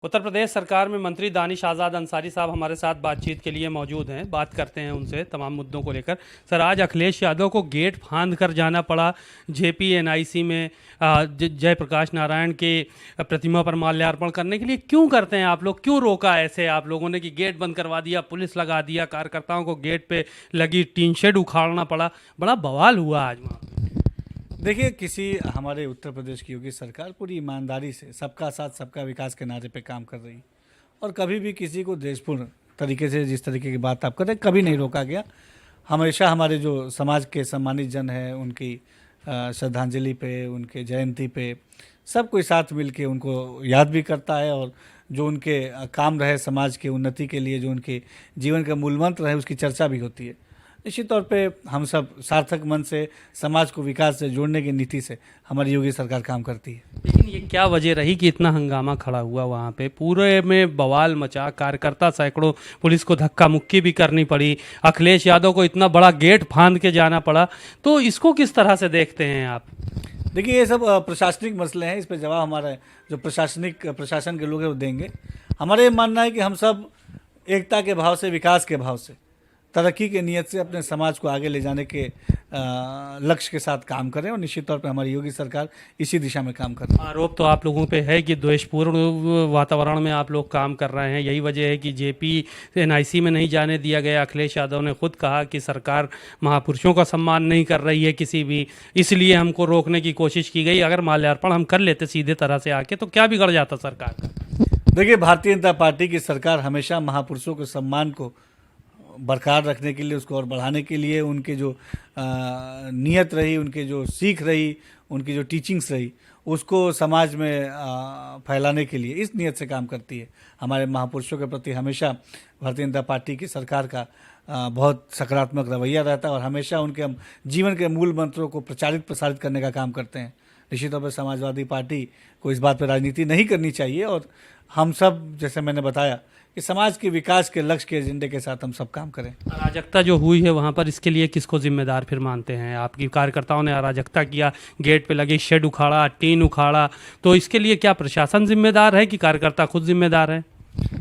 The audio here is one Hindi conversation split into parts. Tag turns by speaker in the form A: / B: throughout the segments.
A: उत्तर प्रदेश सरकार में मंत्री दानिश आज़ाद अंसारी साहब हमारे साथ बातचीत के लिए मौजूद हैं। बात करते हैं उनसे तमाम मुद्दों को लेकर। सर, आज अखिलेश यादव को गेट फांद कर जाना पड़ा जेपी एनआईसी में जयप्रकाश नारायण के प्रतिमा पर माल्यार्पण करने के लिए। क्यों करते हैं आप लोग? क्यों रोका ऐसे आप लोगों ने कि गेट बंद करवा दिया, पुलिस लगा दिया, कार्यकर्ताओं को गेट पे लगी टीन शेड उखाड़ना पड़ा? बड़ा बवाल हुआ आज वहाँ।
B: देखिए, किसी हमारे उत्तर प्रदेश की योगी सरकार पूरी ईमानदारी से सबका साथ सबका विकास के नारे पे काम कर रही है और कभी भी किसी को द्वेषपूर्ण तरीके से जिस तरीके की बात आप कर रहे हैं कभी नहीं रोका गया। हमेशा हमारे जो समाज के सम्मानित जन हैं उनकी श्रद्धांजलि पे, उनके जयंती पे सब कोई साथ मिल के उनको याद भी करता है और जो उनके काम रहे समाज के उन्नति के लिए, जो उनके जीवन का मूल मंत्र रहे, उसकी चर्चा भी होती है। निश्चित तौर पे हम सब सार्थक मन से समाज को विकास से जोड़ने की नीति से हमारी योगी सरकार काम करती है।
A: लेकिन ये क्या वजह रही कि इतना हंगामा खड़ा हुआ वहाँ पे? पूरे में बवाल मचा, कार्यकर्ता सैकड़ों, पुलिस को धक्का मुक्की भी करनी पड़ी, अखिलेश यादव को इतना बड़ा गेट फांद के जाना पड़ा। तो इसको किस तरह से देखते हैं आप?
B: देखिए, ये सब प्रशासनिक मसले हैं, इस पर जवाब हमारा जो प्रशासन के लोग हैं वो देंगे। हमारा ये मानना है कि हम सब एकता के भाव से, विकास के भाव से, तरक्की के नियत से अपने समाज को आगे ले जाने के लक्ष्य के साथ काम करें और निश्चित तौर पर हमारी योगी सरकार इसी दिशा में काम कर रही है।
A: आरोप तो आप लोगों पे है कि द्वेषपूर्ण वातावरण में आप लोग काम कर रहे हैं। यही वजह है कि जेपी एनआईसी में नहीं जाने दिया गया। अखिलेश यादव ने खुद कहा कि सरकार महापुरुषों का सम्मान नहीं कर रही है किसी भी, इसलिए हमको रोकने की कोशिश की गई। अगर माल्यार्पण हम कर लेते सीधे तरह से आके तो क्या बिगड़ जाता सरकार का?
B: देखिए, भारतीय जनता पार्टी की सरकार हमेशा महापुरुषों के सम्मान को बरकरार रखने के लिए, उसको और बढ़ाने के लिए, उनके जो नियत रही, उनके जो सीख रही, उनकी जो टीचिंग्स रही, उसको समाज में फैलाने के लिए इस नियत से काम करती है। हमारे महापुरुषों के प्रति हमेशा भारतीय जनता पार्टी की सरकार का बहुत सकारात्मक रवैया रहता है और हमेशा उनके हम जीवन के मूल मंत्रों को प्रचारित प्रसारित करने का काम करते हैं। निश्चित तौर पर समाजवादी पार्टी को इस बात पर राजनीति नहीं करनी चाहिए और हम सब, जैसे मैंने बताया, कि समाज के विकास के लक्ष्य के एजेंडे के साथ हम सब काम करें।
A: अराजकता जो हुई है वहाँ पर, इसके लिए किसको जिम्मेदार फिर मानते हैं? आपकी कार्यकर्ताओं ने अराजकता किया, गेट पे लगे शेड उखाड़ा, टीन उखाड़ा, तो इसके लिए क्या प्रशासन जिम्मेदार है कि कार्यकर्ता खुद जिम्मेदार है?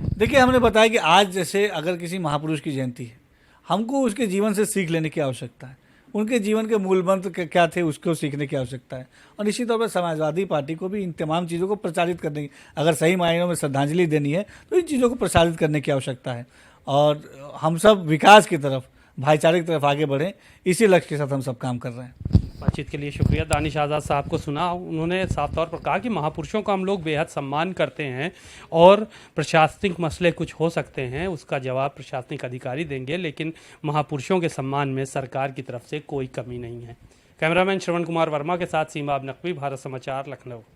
B: देखिए, हमने बताया कि आज जैसे अगर किसी महापुरुष की जयंती है, हमको उसके जीवन से सीख लेने की आवश्यकता है। उनके जीवन के मूल मंत्र क्या थे उसको सीखने की आवश्यकता है और निश्चित तौर पर समाजवादी पार्टी को भी इन तमाम चीज़ों को प्रचारित करने की, अगर सही मायनों में श्रद्धांजलि देनी है तो इन चीज़ों को प्रसारित करने की आवश्यकता है और हम सब विकास की तरफ, भाईचारे की तरफ आगे बढ़ें, इसी लक्ष्य के साथ हम सब काम कर रहे हैं।
A: बातचीत के लिए शुक्रिया। दानिश आज़ाद साहब को सुना, उन्होंने साफ तौर पर कहा कि महापुरुषों का हम लोग बेहद सम्मान करते हैं और प्रशासनिक मसले कुछ हो सकते हैं, उसका जवाब प्रशासनिक अधिकारी देंगे, लेकिन महापुरुषों के सम्मान में सरकार की तरफ से कोई कमी नहीं है। कैमरामैन श्रवण कुमार वर्मा के साथ सीमा नकवी, भारत समाचार, लखनऊ।